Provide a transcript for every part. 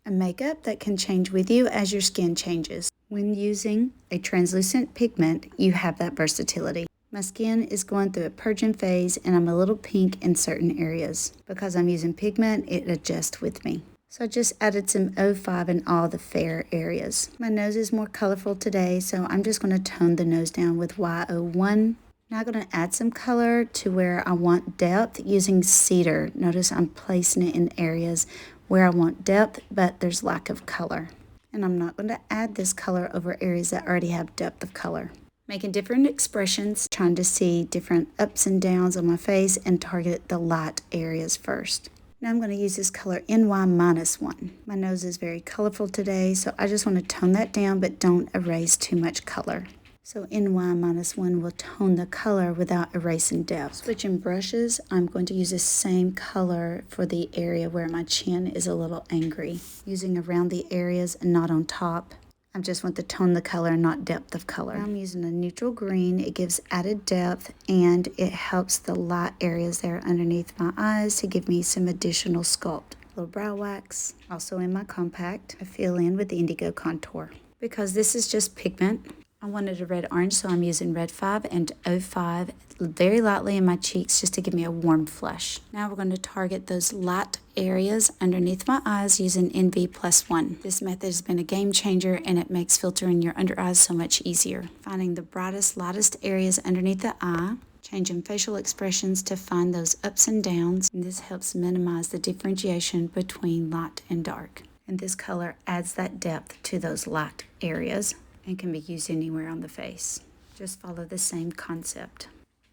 a makeup that can change with you as your skin changes. When using a translucent pigment, you have that versatility. My skin is going through a purging phase and I'm a little pink in certain areas. Because I'm using pigment, it adjusts with me. So I just added some 05 in all the fair areas. My nose is more colorful today, so I'm just going to tone the nose down with Y01. Now I'm going to add some color to where I want depth using cedar. Notice I'm placing it in areas where I want depth, but there's lack of color. And I'm not going to add this color over areas that already have depth of color. Making different expressions, trying to see different ups and downs on my face and target the light areas first. Now I'm going to use this color NY-1. My nose is very colorful today, so I just want to tone that down, but don't erase too much color. So NY-1 will tone the color without erasing depth. Switching brushes, I'm going to use the same color for the area where my chin is a little angry. Using around the areas and not on top. I just want to tone the color, not depth of color. I'm using a neutral green. It gives added depth and it helps the light areas there underneath my eyes to give me some additional sculpt. A little brow wax. Also in my compact, I fill in with the indigo contour. Because this is just pigment, I wanted a red orange, so I'm using red 5 and 05 very lightly in my cheeks just to give me a warm flush. Now we're going to target those light areas underneath my eyes using NV+1. This method has been a game changer and it makes filtering your under eyes so much easier. Finding the brightest, lightest areas underneath the eye, changing facial expressions to find those ups and downs, and this helps minimize the differentiation between light and dark. And this color adds that depth to those light areas and can be used anywhere on the face. Just follow the same concept.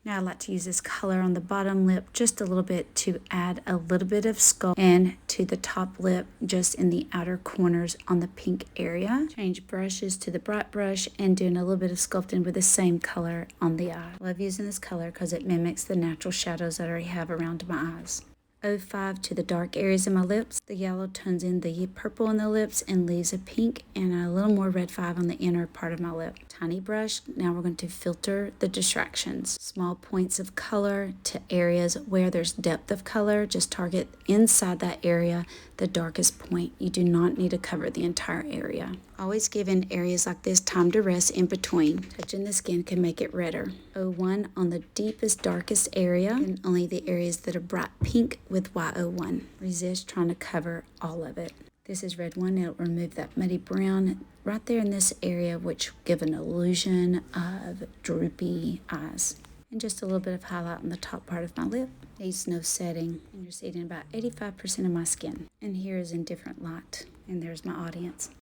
Now I like to use this color on the bottom lip just a little bit to add a little bit of sculpt, and to the top lip just in the outer corners on the pink area. Change brushes to the bright brush and doing a little bit of sculpting with the same color on the eye. Love using this color because it mimics the natural shadows that I already have around my eyes. 05 to the dark areas of my lips. The yellow tones in the purple in the lips and leaves a pink and a little more red 5 on the inner part of my lip. Tiny brush. Now we're going to filter the distractions. Small points of color to areas where there's depth of color. Just target inside that area the darkest point. You do not need to cover the entire area. Always giving areas like this time to rest in between. Touching the skin can make it redder. 01 on the deepest, darkest area, and only the areas that are bright pink with Y01. Resist trying to cover all of it. This is red 1. It'll remove that muddy brown right there in this area, which will give an illusion of droopy eyes. And just a little bit of highlight on the top part of my lip. Needs no setting. And you're seeing about 85% of my skin. And here is in different light. And there's my audience.